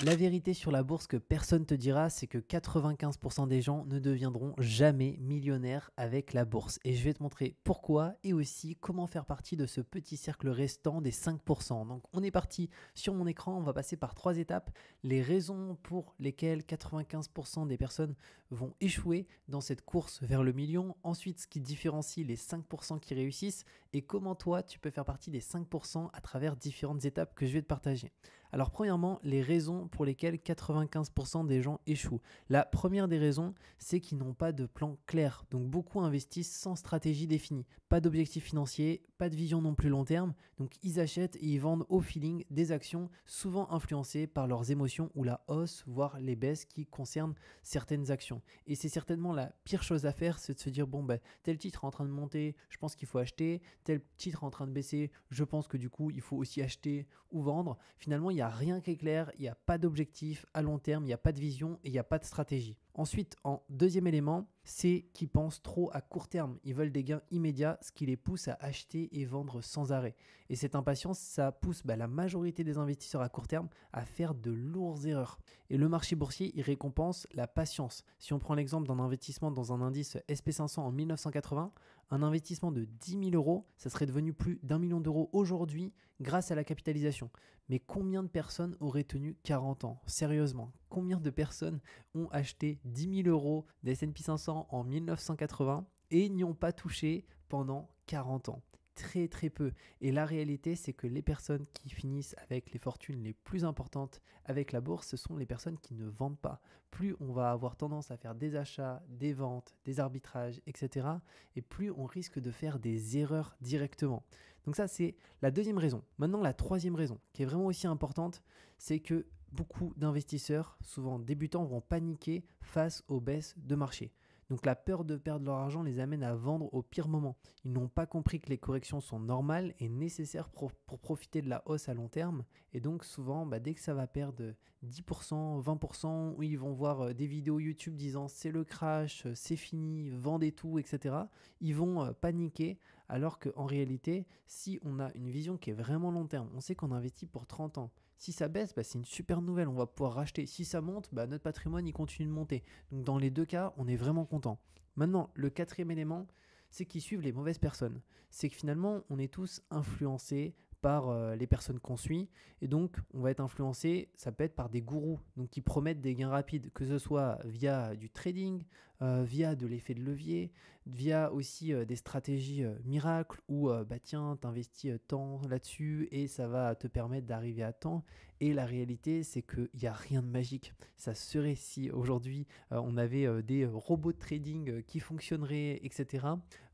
La vérité sur la bourse que personne te dira, c'est que 95% des gens ne deviendront jamais millionnaires avec la bourse. Et je vais te montrer pourquoi et aussi comment faire partie de ce petit cercle restant des 5%. Donc on est parti sur mon écran, on va passer par 3 étapes. Les raisons pour lesquelles 95% des personnes vont échouer dans cette course vers le million. Ensuite, ce qui différencie les 5% qui réussissent et comment toi tu peux faire partie des 5% à travers différentes étapes que je vais te partager. Alors premièrement, les raisons pour lesquelles 95% des gens échouent. La première des raisons, c'est qu'ils n'ont pas de plan clair. Donc beaucoup investissent sans stratégie définie. Pas d'objectif financier, pas de vision non plus long terme. Donc ils achètent et ils vendent au feeling des actions souvent influencées par leurs émotions ou la hausse, voire les baisses qui concernent certaines actions. Et c'est certainement la pire chose à faire, c'est de se dire bon tel titre est en train de monter, je pense qu'il faut acheter, tel titre est en train de baisser, je pense que du coup il faut aussi acheter ou vendre. Finalement, il n'y a rien qui est clair, il n'y a pas d'objectif à long terme, il n'y a pas de vision et il n'y a pas de stratégie. Ensuite, en deuxième élément, c'est qu'ils pensent trop à court terme. Ils veulent des gains immédiats, ce qui les pousse à acheter et vendre sans arrêt. Et cette impatience, ça pousse la majorité des investisseurs à court terme à faire de lourdes erreurs. Et le marché boursier, il récompense la patience. Si on prend l'exemple d'un investissement dans un indice SP500 en 1980, un investissement de 10 000 euros, ça serait devenu plus d'1 million d'euros aujourd'hui grâce à la capitalisation. Mais combien de personnes auraient tenu 40 ans? Sérieusement, combien de personnes ont acheté 10 000 euros des S&P 500 en 1980 et n'y ont pas touché pendant 40 ans? Très très peu. Et la réalité, c'est que les personnes qui finissent avec les fortunes les plus importantes avec la bourse, ce sont les personnes qui ne vendent pas. Plus on va avoir tendance à faire des achats, des ventes, des arbitrages, etc. Et plus on risque de faire des erreurs directement. Donc ça, c'est la deuxième raison. Maintenant, la troisième raison, qui est vraiment aussi importante, c'est que beaucoup d'investisseurs, souvent débutants, vont paniquer face aux baisses de marché. Donc la peur de perdre leur argent les amène à vendre au pire moment. Ils n'ont pas compris que les corrections sont normales et nécessaires pour profiter de la hausse à long terme. Et donc souvent, dès que ça va perdre 10%, 20%, où ils vont voir des vidéos YouTube disant c'est le crash, c'est fini, vendez tout, etc. Ils vont paniquer alors qu'en réalité, si on a une vision qui est vraiment long terme, on sait qu'on investit pour 30 ans. Si ça baisse, c'est une super nouvelle, on va pouvoir racheter. Si ça monte, notre patrimoine il continue de monter. Donc dans les deux cas, on est vraiment content. Maintenant, le quatrième élément, c'est qu'ils suivent les mauvaises personnes. C'est que finalement, on est tous influencés par les personnes qu'on suit. Et donc, on va être influencé, ça peut être par des gourous donc qui promettent des gains rapides, que ce soit via du trading, via de l'effet de levier, via aussi des stratégies miracles où tiens, t'investis tant là-dessus et ça va te permettre d'arriver à temps. Et la réalité, c'est qu'il n'y a rien de magique. Ça serait si aujourd'hui on avait des robots de trading qui fonctionneraient, etc.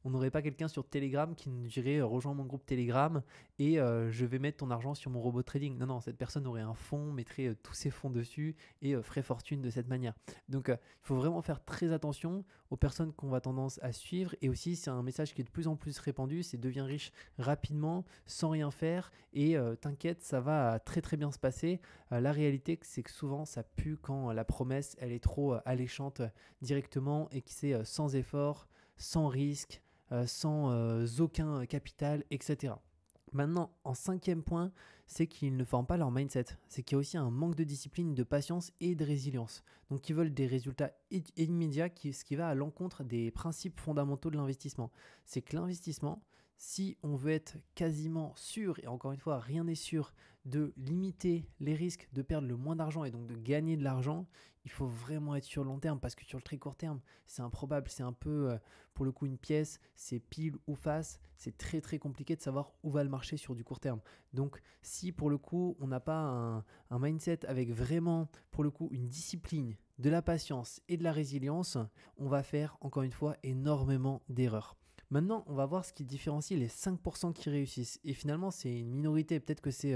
On n'aurait pas quelqu'un sur Telegram qui nous dirait rejoins mon groupe Telegram et je vais mettre ton argent sur mon robot de trading. Non, cette personne aurait un fonds, mettrait tous ses fonds dessus et ferait fortune de cette manière. Donc il faut vraiment faire très attention aux personnes qu'on va tendance à suivre et aussi c'est un message qui est de plus en plus répandu, c'est deviens riche rapidement sans rien faire et t'inquiète, ça va très très bien se passer. La réalité c'est que souvent ça pue quand la promesse elle est trop alléchante directement et que c'est sans effort, sans risque, sans aucun capital, etc. Maintenant, en cinquième point, c'est qu'ils ne forment pas leur mindset. C'est qu'il y a aussi un manque de discipline, de patience et de résilience. Donc, ils veulent des résultats immédiats, ce qui va à l'encontre des principes fondamentaux de l'investissement. C'est que l'investissement, si on veut être quasiment sûr, et encore une fois, rien n'est sûr, de limiter les risques, de perdre le moins d'argent et donc de gagner de l'argent, il faut vraiment être sur le long terme parce que sur le très court terme, c'est improbable. C'est un peu, pour le coup, une pièce, c'est pile ou face. C'est très très compliqué de savoir où va le marché sur du court terme. Donc, si pour le coup, on n'a pas un mindset avec vraiment, pour le coup, une discipline, de la patience et de la résilience, on va faire, encore une fois, énormément d'erreurs. Maintenant, on va voir ce qui différencie les 5% qui réussissent. Et finalement, c'est une minorité. Peut-être que c'est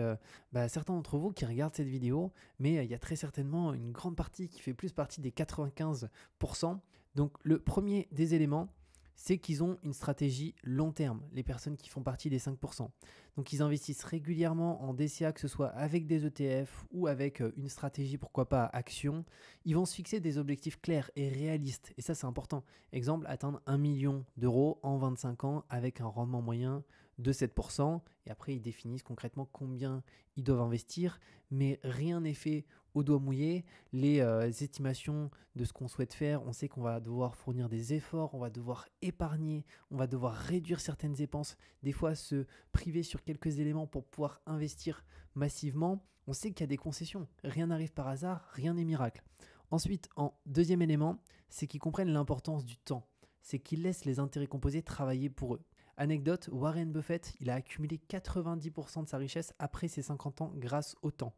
certains d'entre vous qui regardent cette vidéo, mais il y a très certainement une grande partie qui fait plus partie des 95%. Donc, le premier des éléments, c'est qu'ils ont une stratégie long terme, les personnes qui font partie des 5%. Donc ils investissent régulièrement en DCA, que ce soit avec des ETF ou avec une stratégie, pourquoi pas action. Ils vont se fixer des objectifs clairs et réalistes, et ça c'est important. Exemple, atteindre 1 million d'euros en 25 ans avec un rendement moyen de 7%, et après ils définissent concrètement combien ils doivent investir, mais rien n'est fait au doigt mouillé. Les estimations de ce qu'on souhaite faire, on sait qu'on va devoir fournir des efforts, on va devoir épargner, on va devoir réduire certaines dépenses, des fois se priver sur quelques éléments pour pouvoir investir massivement. On sait qu'il y a des concessions, rien n'arrive par hasard, rien n'est miracle. Ensuite, en deuxième élément, c'est qu'ils comprennent l'importance du temps, c'est qu'ils laissent les intérêts composés travailler pour eux. Anecdote, Warren Buffett, il a accumulé 90% de sa richesse après ses 50 ans grâce au temps.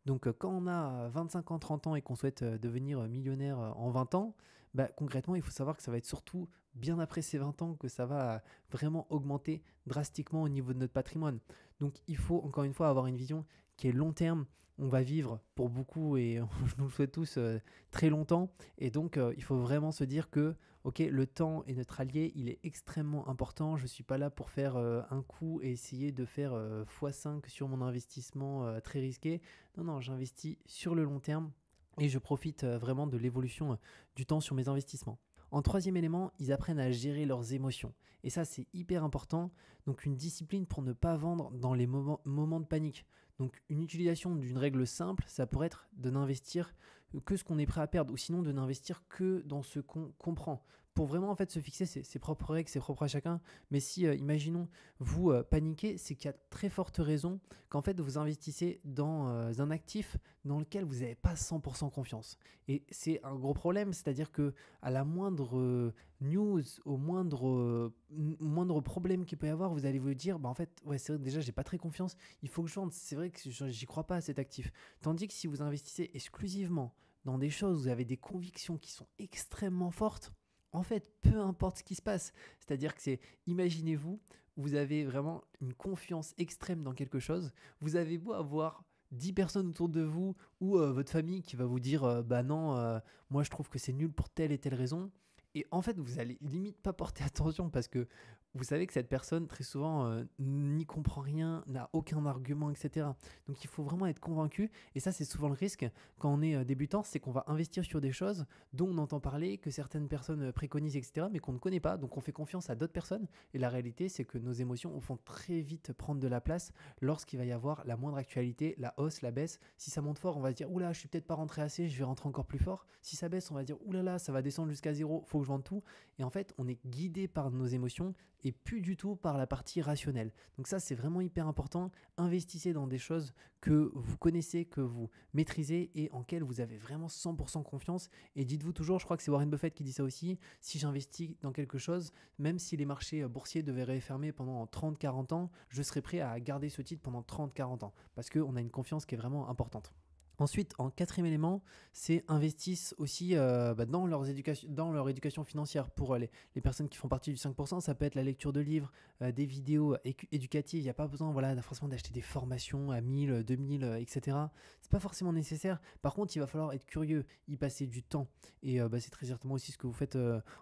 Donc quand on a 25 ans, 30 ans et qu'on souhaite devenir millionnaire en 20 ans, concrètement, il faut savoir que ça va être surtout bien après ces 20 ans que ça va vraiment augmenter drastiquement au niveau de notre patrimoine. Donc il faut encore une fois avoir une vision qui est long terme. On va vivre pour beaucoup et je nous le souhaite tous très longtemps. Et donc il faut vraiment se dire que ok, le temps est notre allié, il est extrêmement important. Je ne suis pas là pour faire un coup et essayer de faire x5 sur mon investissement très risqué. Non, non, j'investis sur le long terme et je profite vraiment de l'évolution du temps sur mes investissements. En troisième élément, ils apprennent à gérer leurs émotions. Et ça, c'est hyper important. Donc une discipline pour ne pas vendre dans les moments de panique. Donc une utilisation d'une règle simple, ça pourrait être de n'investir que ce qu'on est prêt à perdre ou sinon de n'investir que dans ce qu'on comprend. Pour vraiment en fait se fixer ses propres règles, c'est propre à chacun. Mais si, imaginons, vous paniquez, c'est qu'il y a très forte raison qu'en fait vous investissez dans un actif dans lequel vous n'avez pas 100% confiance. Et c'est un gros problème, c'est-à-dire que à la moindre news, au moindre problème qu'il peut y avoir, vous allez vous dire, en fait, ouais, c'est vrai que déjà j'ai pas très confiance, il faut que je vende, c'est vrai que j'y crois pas à cet actif. Tandis que si vous investissez exclusivement dans des choses où vous avez des convictions qui sont extrêmement fortes, en fait, peu importe ce qui se passe, c'est-à-dire que c'est, imaginez-vous, vous avez vraiment une confiance extrême dans quelque chose, vous avez beau avoir 10 personnes autour de vous ou votre famille qui va vous dire bah non, moi je trouve que c'est nul pour telle et telle raison. Et en fait, vous allez limite pas porter attention parce que vous savez que cette personne, très souvent, n'y comprend rien, n'a aucun argument, etc. Donc il faut vraiment être convaincu. Et ça, c'est souvent le risque quand on est débutant, c'est qu'on va investir sur des choses dont on entend parler, que certaines personnes préconisent, etc., mais qu'on ne connaît pas. Donc on fait confiance à d'autres personnes. Et la réalité, c'est que nos émotions font très vite prendre de la place lorsqu'il va y avoir la moindre actualité, la hausse, la baisse. Si ça monte fort, on va se dire, oula, je suis peut-être pas rentré assez, je vais rentrer encore plus fort. Si ça baisse, on va dire, oulala, ça va descendre jusqu'à zéro, faut que je vende tout. Et en fait, on est guidé par nos émotions et plus du tout par la partie rationnelle. Donc ça, c'est vraiment hyper important. Investissez dans des choses que vous connaissez, que vous maîtrisez et en quelles vous avez vraiment 100% confiance. Et dites-vous toujours, je crois que c'est Warren Buffett qui dit ça aussi, si j'investis dans quelque chose, même si les marchés boursiers devaient refermer pendant 30-40 ans, je serais prêt à garder ce titre pendant 30-40 ans parce qu'on a une confiance qui est vraiment importante. Ensuite, en quatrième élément, c'est investissent aussi dans leur éducation financière. Pour les personnes qui font partie du 5%, ça peut être la lecture de livres, des vidéos éducatives. Il n'y a pas besoin forcément d'acheter des formations à 1000, 2000, etc. C'est pas forcément nécessaire. Par contre, il va falloir être curieux, y passer du temps. Et c'est très certainement aussi ce que vous faites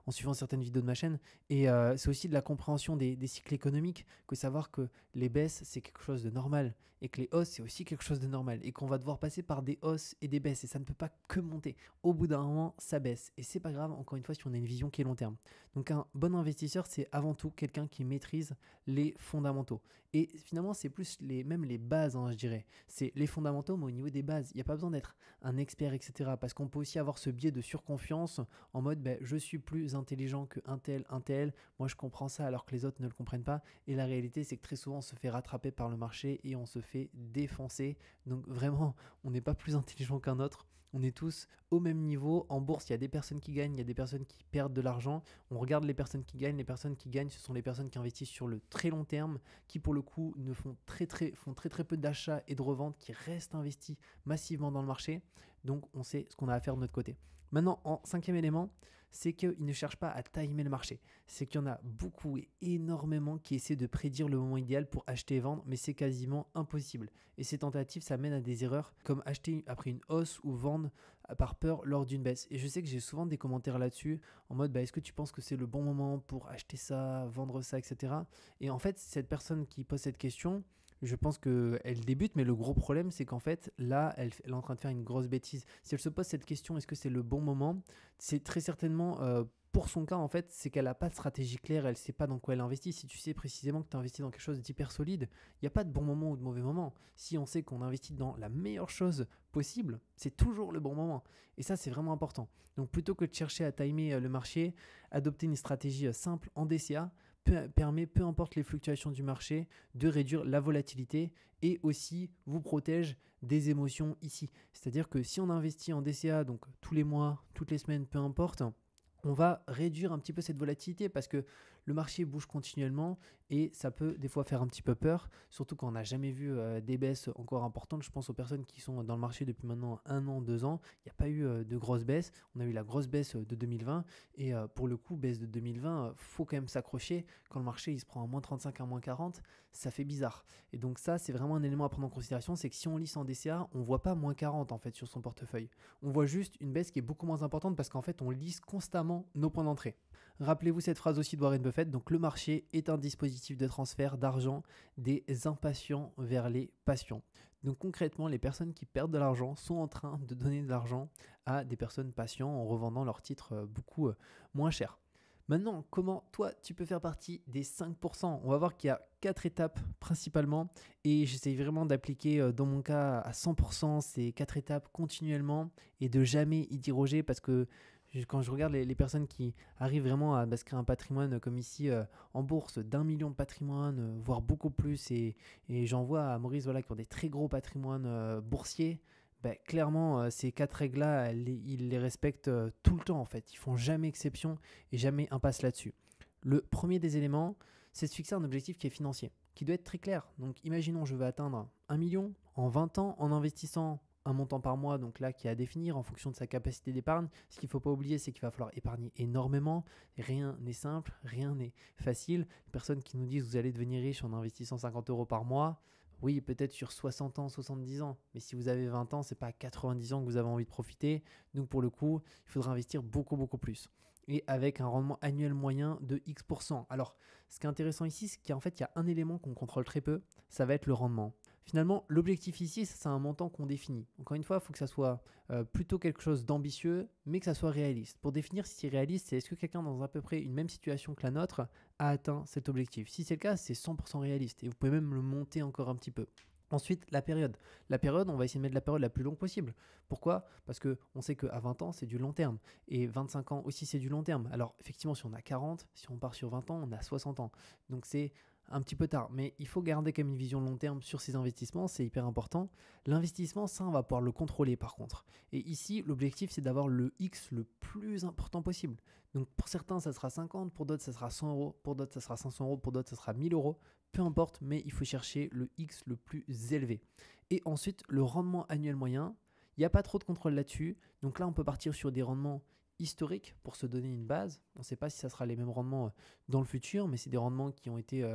en suivant certaines vidéos de ma chaîne. Et c'est aussi de la compréhension des cycles économiques, que savoir que les baisses, c'est quelque chose de normal. Et que les hausses, c'est aussi quelque chose de normal. Et qu'on va devoir passer par des hausses et des baisses. Et ça ne peut pas que monter. Au bout d'un moment, ça baisse. Et c'est pas grave, encore une fois, si on a une vision qui est long terme. Donc un bon investisseur, c'est avant tout quelqu'un qui maîtrise les fondamentaux. Et finalement, c'est plus même les bases, je dirais. C'est les fondamentaux, mais au niveau des bases. Il n'y a pas besoin d'être un expert, etc. Parce qu'on peut aussi avoir ce biais de surconfiance en mode je suis plus intelligent qu'un tel. Moi, je comprends ça alors que les autres ne le comprennent pas. Et la réalité, c'est que très souvent, on se fait rattraper par le marché et on se fait défoncer. Donc vraiment, on n'est pas plus intelligent qu'un autre. On est tous au même niveau. En bourse, il y a des personnes qui gagnent, il y a des personnes qui perdent de l'argent. On regarde les personnes qui gagnent. Les personnes qui gagnent, ce sont les personnes qui investissent sur le très long terme, qui pour le coup font très peu d'achats et de reventes, qui restent investis massivement dans le marché. Donc on sait ce qu'on a à faire de notre côté. Maintenant, en cinquième élément, c'est qu'ils ne cherchent pas à timer le marché. C'est qu'il y en a beaucoup et énormément qui essaient de prédire le moment idéal pour acheter et vendre, mais c'est quasiment impossible. Et ces tentatives, ça mène à des erreurs comme acheter après une hausse ou vendre par peur lors d'une baisse. Et je sais que j'ai souvent des commentaires là-dessus en mode est-ce que tu penses que c'est le bon moment pour acheter ça, vendre ça, etc. Et en fait, cette personne qui pose cette question, je pense qu'elle débute, mais le gros problème, c'est qu'en fait, là, elle est en train de faire une grosse bêtise. Si elle se pose cette question, est-ce que c'est le bon moment? C'est très certainement pour son cas, en fait, c'est qu'elle n'a pas de stratégie claire, elle ne sait pas dans quoi elle investit. Si tu sais précisément que tu investis dans quelque chose d'hyper solide, il n'y a pas de bon moment ou de mauvais moment. Si on sait qu'on investit dans la meilleure chose possible, c'est toujours le bon moment. Et ça, c'est vraiment important. Donc plutôt que de chercher à timer le marché, adopter une stratégie simple en DCA permet, peu importe les fluctuations du marché, de réduire la volatilité et aussi vous protège des émotions ici. C'est-à-dire que si on investit en DCA, donc tous les mois, toutes les semaines, peu importe, on va réduire un petit peu cette volatilité parce que le marché bouge continuellement et ça peut des fois faire un petit peu peur, surtout quand on n'a jamais vu des baisses encore importantes. Je pense aux personnes qui sont dans le marché depuis maintenant 1 an, 2 ans. Il n'y a pas eu de grosses baisses. On a eu la grosse baisse de 2020 et pour le coup, baisse de 2020, faut quand même s'accrocher. Quand le marché il se prend à moins 35, à moins 40, ça fait bizarre. Et donc ça, c'est vraiment un élément à prendre en considération, c'est que si on lisse en DCA, on ne voit pas moins 40 en fait sur son portefeuille. On voit juste une baisse qui est beaucoup moins importante parce qu'en fait, on lisse constamment nos points d'entrée. Rappelez-vous cette phrase aussi de Warren Buffett, donc le marché est un dispositif de transfert d'argent des impatients vers les patients. Donc concrètement, les personnes qui perdent de l'argent sont en train de donner de l'argent à des personnes patientes en revendant leurs titres beaucoup moins cher. Maintenant, comment toi tu peux faire partie des 5%? On va voir qu'il y a 4 étapes principalement et j'essaye vraiment d'appliquer dans mon cas à 100% ces 4 étapes continuellement et de jamais y déroger parce que quand je regarde les personnes qui arrivent vraiment à se créer un patrimoine comme ici en bourse d'1 million de patrimoine, voire beaucoup plus, et j'en vois à Maurice qui ont des très gros patrimoines boursiers, clairement ces 4 règles-là, ils les respectent tout le temps en fait. Ils font jamais exception et jamais impasse là-dessus. Le premier des éléments, c'est de se fixer un objectif qui est financier, qui doit être très clair. Donc imaginons je veux atteindre 1 million en 20 ans en investissant un montant par mois, donc là qui est à définir en fonction de sa capacité d'épargne. Ce qu'il ne faut pas oublier, c'est qu'il va falloir épargner énormément. Rien n'est simple, rien n'est facile. Les personnes qui nous disent vous allez devenir riche en investissant 50 € par mois, oui, peut-être sur 60 ans, 70 ans. Mais si vous avez 20 ans, ce n'est pas à 90 ans que vous avez envie de profiter. Donc pour le coup, il faudra investir beaucoup, beaucoup plus. Et avec un rendement annuel moyen de X%. Alors, ce qui est intéressant ici, c'est qu'en fait, il y a un élément qu'on contrôle très peu, ça va être le rendement. Finalement, l'objectif ici, c'est un montant qu'on définit. Encore une fois, il faut que ça soit plutôt quelque chose d'ambitieux, mais que ça soit réaliste. Pour définir si c'est réaliste, c'est est-ce que quelqu'un dans à peu près une même situation que la nôtre a atteint cet objectif. Si c'est le cas, c'est 100% réaliste et vous pouvez même le monter encore un petit peu. Ensuite, la période. La période, on va essayer de mettre la période la plus longue possible. Pourquoi? Parce qu'on sait qu'à 20 ans, c'est du long terme. Et 25 ans aussi, c'est du long terme. Alors, effectivement, si on a 40, si on part sur 20 ans, on a 60 ans. Donc, c'est un petit peu tard. Mais il faut garder quand même une vision long terme sur ces investissements. C'est hyper important. L'investissement, ça, on va pouvoir le contrôler par contre. Et ici, l'objectif, c'est d'avoir le X le plus important possible. Donc, pour certains, ça sera 50. Pour d'autres, ça sera 100 €. Pour d'autres, ça sera 500 €. Pour d'autres, ça sera 1000 €. Peu importe, mais il faut chercher le X le plus élevé. Et ensuite, le rendement annuel moyen, il n'y a pas trop de contrôle là-dessus. Donc là, on peut partir sur des rendements historiques pour se donner une base. On ne sait pas si ça sera les mêmes rendements dans le futur, mais c'est des rendements qui ont été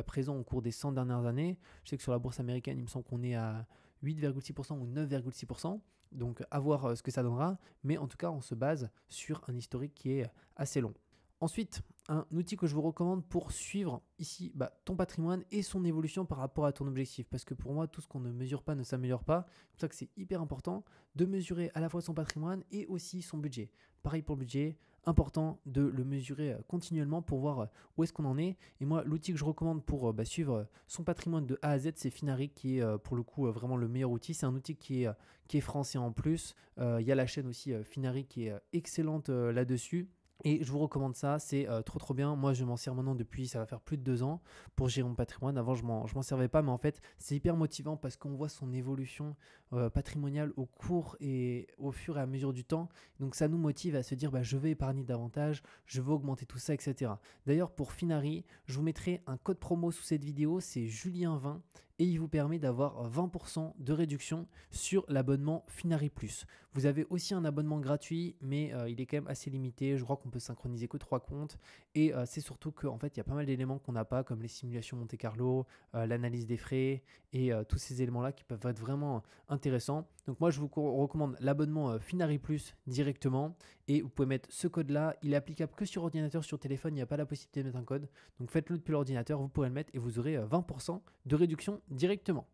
présents au cours des 100 dernières années. Je sais que sur la bourse américaine, il me semble qu'on est à 8,6% ou 9,6%. Donc à voir ce que ça donnera. Mais en tout cas, on se base sur un historique qui est assez long. Ensuite, un outil que je vous recommande pour suivre ici ton patrimoine et son évolution par rapport à ton objectif. Parce que pour moi, tout ce qu'on ne mesure pas ne s'améliore pas. C'est pour ça que c'est hyper important de mesurer à la fois son patrimoine et aussi son budget. Pareil pour le budget, important de le mesurer continuellement pour voir où est-ce qu'on en est. Et moi, l'outil que je recommande pour suivre son patrimoine de A à Z, c'est Finari qui est pour le coup vraiment le meilleur outil. C'est un outil qui est français en plus. Il y a la chaîne aussi Finari qui est excellente là-dessus. Et je vous recommande ça, c'est trop bien. Moi, je m'en sers maintenant depuis, ça va faire plus de 2 ans pour gérer mon patrimoine. Avant, je m'en servais pas, mais en fait, c'est hyper motivant parce qu'on voit son évolution patrimoniale au cours et au fur et à mesure du temps. Donc, ça nous motive à se dire, je vais épargner davantage, je veux augmenter tout ça, etc. D'ailleurs, pour Finari, je vous mettrai un code promo sous cette vidéo, c'est Julien20 et il vous permet d'avoir 20% de réduction sur l'abonnement Finari Plus. Vous avez aussi un abonnement gratuit, mais il est quand même assez limité. Je crois qu'on peut synchroniser que 3 comptes et c'est surtout qu'en fait, il y a pas mal d'éléments qu'on n'a pas, comme les simulations Monte Carlo, l'analyse des frais et tous ces éléments-là qui peuvent être vraiment intéressants. Donc moi, je vous recommande l'abonnement Finari Plus directement et vous pouvez mettre ce code-là. Il est applicable que sur ordinateur, sur téléphone, il n'y a pas la possibilité de mettre un code. Donc faites-le depuis l'ordinateur, vous pourrez le mettre et vous aurez 20% de réduction directement.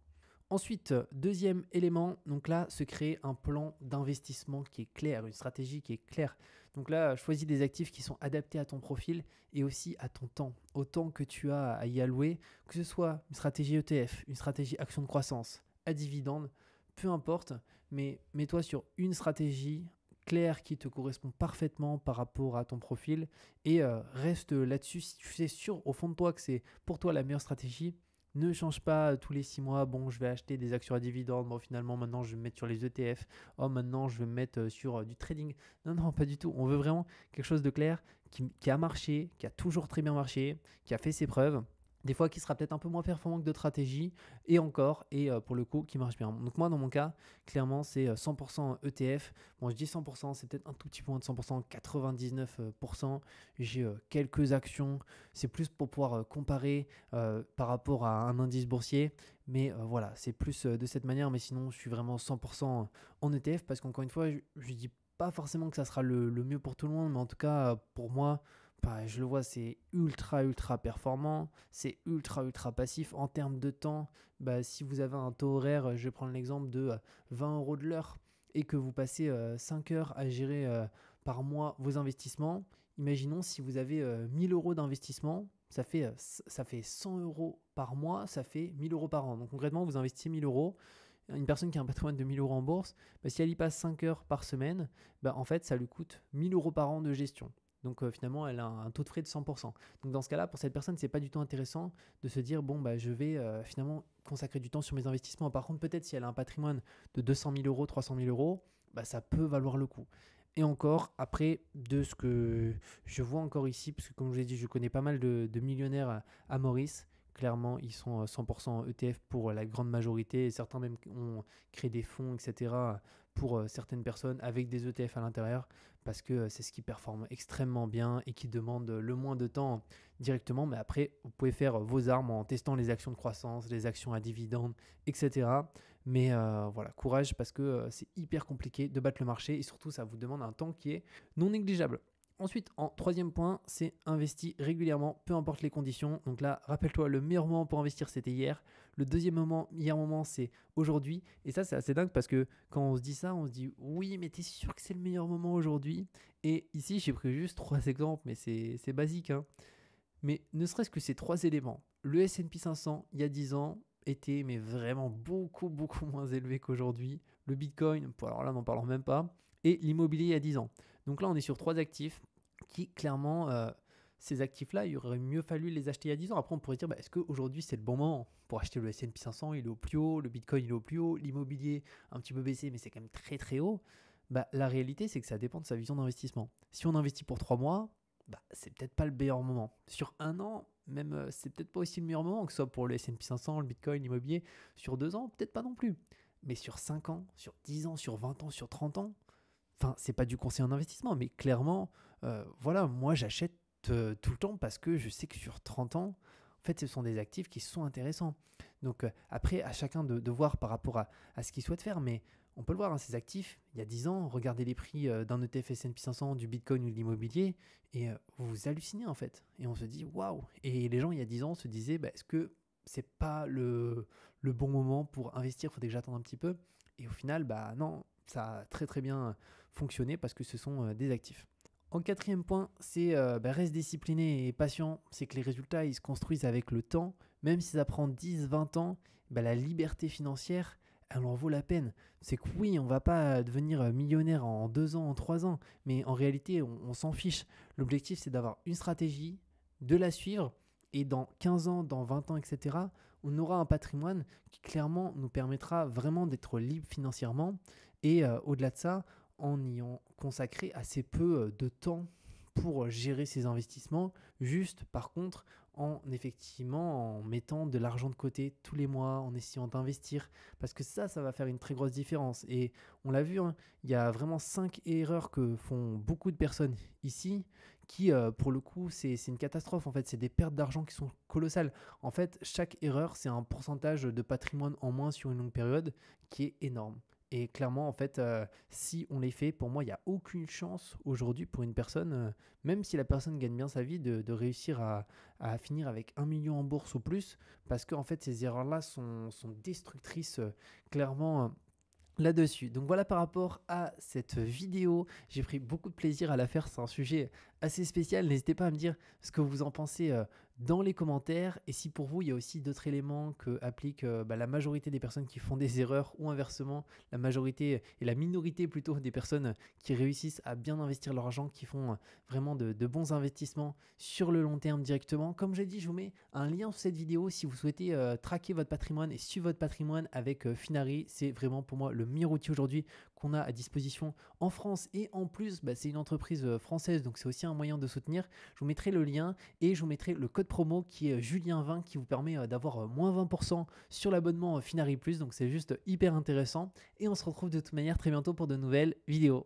Ensuite, deuxième élément, donc là, se créer un plan d'investissement qui est clair, une stratégie qui est claire. Donc là, choisis des actifs qui sont adaptés à ton profil et aussi à ton temps, au temps que tu as à y allouer, que ce soit une stratégie ETF, une stratégie action de croissance, à dividende, peu importe, mais mets-toi sur une stratégie claire qui te correspond parfaitement par rapport à ton profil et reste là-dessus. Si tu es sûr au fond de toi que c'est pour toi la meilleure stratégie, ne change pas tous les 6 mois. Bon, je vais acheter des actions à dividendes. Bon, finalement, maintenant, je vais me mettre sur les ETF. Oh, maintenant, je vais me mettre sur du trading. Non, non, pas du tout. On veut vraiment quelque chose de clair qui a marché, qui a toujours très bien marché, qui a fait ses preuves. Des fois, qui sera peut-être un peu moins performant que d'autres stratégies, et encore, et pour le coup, qui marche bien. Donc moi, dans mon cas, clairement, c'est 100% ETF. Bon, je dis 100%, c'est peut-être un tout petit peu moins de 100%, 99%. J'ai quelques actions. C'est plus pour pouvoir comparer par rapport à un indice boursier. Mais voilà, c'est plus de cette manière. Mais sinon, je suis vraiment 100% en ETF parce qu'encore une fois, je ne dis pas forcément que ça sera le mieux pour tout le monde, mais en tout cas, pour moi, bah, je le vois, c'est ultra performant, c'est ultra passif en termes de temps. Bah, si vous avez un taux horaire, je vais prendre l'exemple de 20 euros de l'heure et que vous passez 5 heures à gérer par mois vos investissements, imaginons si vous avez 1000 euros d'investissement, ça fait 100 euros par mois, ça fait 1000 euros par an. Donc concrètement, vous investissez 1000 euros. Une personne qui a un patrimoine de 1000 euros en bourse, bah, si elle y passe 5 heures par semaine, bah, en fait, ça lui coûte 1000 euros par an de gestion. Donc finalement, elle a un taux de frais de 100%. Donc dans ce cas-là, pour cette personne, c'est pas du tout intéressant de se dire, bon, bah, je vais finalement consacrer du temps sur mes investissements. Par contre, peut-être si elle a un patrimoine de 200 000 euros, 300 000 euros, bah, ça peut valoir le coup. Et encore, après, de ce que je vois encore ici, parce que comme je vous ai dit, je connais pas mal de millionnaires à Maurice. Clairement, ils sont 100% ETF pour la grande majorité. Et certains même ont créé des fonds, etc. pour certaines personnes avec des ETF à l'intérieur parce que c'est ce qui performe extrêmement bien et qui demande le moins de temps directement. Mais après, vous pouvez faire vos armes en testant les actions de croissance, les actions à dividendes, etc. Mais voilà, courage parce que c'est hyper compliqué de battre le marché et surtout, ça vous demande un temps qui est non négligeable. Ensuite, en troisième point, c'est investir régulièrement, peu importe les conditions. Donc là, rappelle-toi, le meilleur moment pour investir, c'était hier. Le deuxième meilleur moment, c'est aujourd'hui. Et ça, c'est assez dingue parce que quand on se dit ça, on se dit oui, mais t'es sûr que c'est le meilleur moment aujourd'hui? Et ici, j'ai pris juste 3 exemples, mais c'est basique, hein. Mais ne serait-ce que ces 3 éléments, le S&P 500, il y a 10 ans, était mais vraiment beaucoup moins élevé qu'aujourd'hui. Le Bitcoin, alors là, n'en parlons même pas. Et l'immobilier il y a 10 ans. Donc là, on est sur 3 actifs qui, clairement, ces actifs-là, il aurait mieux fallu les acheter il y a 10 ans. Après, on pourrait dire, bah, est-ce qu'aujourd'hui, c'est le bon moment pour acheter le S&P 500? Il est au plus haut, le Bitcoin, il est au plus haut, l'immobilier, un petit peu baissé, mais c'est quand même très haut. Bah, la réalité, c'est que ça dépend de sa vision d'investissement. Si on investit pour 3 mois, bah, c'est peut-être pas le meilleur moment. Sur un an, même, c'est peut-être pas aussi le meilleur moment, que ce soit pour le S&P 500, le Bitcoin, l'immobilier. Sur 2 ans, peut-être pas non plus. Mais sur 5 ans, sur 10 ans, sur 20 ans, sur 30 ans, enfin, c'est pas du conseil en investissement, mais clairement, voilà, moi j'achète tout le temps parce que je sais que sur 30 ans, en fait, ce sont des actifs qui sont intéressants. Donc après, à chacun de voir par rapport à ce qu'il souhaite faire, mais on peut le voir, hein, ces actifs, il y a 10 ans, regardez les prix d'un ETF S&P 500, du Bitcoin ou de l'immobilier, et vous hallucinez en fait. Et on se dit, waouh! Et les gens, il y a 10 ans, se disaient, bah, est-ce que c'est pas le bon moment pour investir? Il faudrait que j'attende un petit peu. Et au final, bah non, ça a très bien fonctionné parce que ce sont des actifs. En quatrième point, c'est reste discipliné et patient. C'est que les résultats, ils se construisent avec le temps. Même si ça prend 10-20 ans, la liberté financière, elle en vaut la peine. C'est que oui, on ne va pas devenir millionnaire en 2 ans, en 3 ans. Mais en réalité, on s'en fiche. L'objectif, c'est d'avoir une stratégie, de la suivre. Et dans 15 ans, dans 20 ans, etc., on aura un patrimoine qui clairement nous permettra vraiment d'être libre financièrement. Et au-delà de ça, en ayant consacré assez peu de temps pour gérer ses investissements, juste par contre effectivement en mettant de l'argent de côté tous les mois, en essayant d'investir, parce que ça va faire une très grosse différence. Et on l'a vu, hein, il y a vraiment 5 erreurs que font beaucoup de personnes ici, qui pour le coup c'est une catastrophe en fait, c'est des pertes d'argent qui sont colossales. En fait, chaque erreur c'est un pourcentage de patrimoine en moins sur une longue période qui est énorme. Et clairement, en fait, si on les fait, pour moi, il y a aucune chance aujourd'hui pour une personne, même si la personne gagne bien sa vie, de réussir à finir avec 1 million en bourse ou plus, parce qu'en fait, ces erreurs-là sont destructrices, clairement, là-dessus. Donc voilà par rapport à cette vidéo, j'ai pris beaucoup de plaisir à la faire, c'est un sujet assez spécial. N'hésitez pas à me dire ce que vous en pensez dans les commentaires et si pour vous il y a aussi d'autres éléments que appliquent la majorité des personnes qui font des erreurs ou inversement la majorité et la minorité plutôt des personnes qui réussissent à bien investir leur argent, qui font vraiment de bons investissements sur le long terme directement. Comme j'ai dit, je vous mets un lien sous cette vidéo si vous souhaitez traquer votre patrimoine et suivre votre patrimoine avec Finari. C'est vraiment pour moi le meilleur outil aujourd'hui qu'on a à disposition en France et en plus c'est une entreprise française donc c'est aussi un moyen de soutenir. Je vous mettrai le lien et je vous mettrai le code promo qui est Julien20 qui vous permet d'avoir moins 20% sur l'abonnement Finari Plus, donc c'est juste hyper intéressant et on se retrouve de toute manière très bientôt pour de nouvelles vidéos.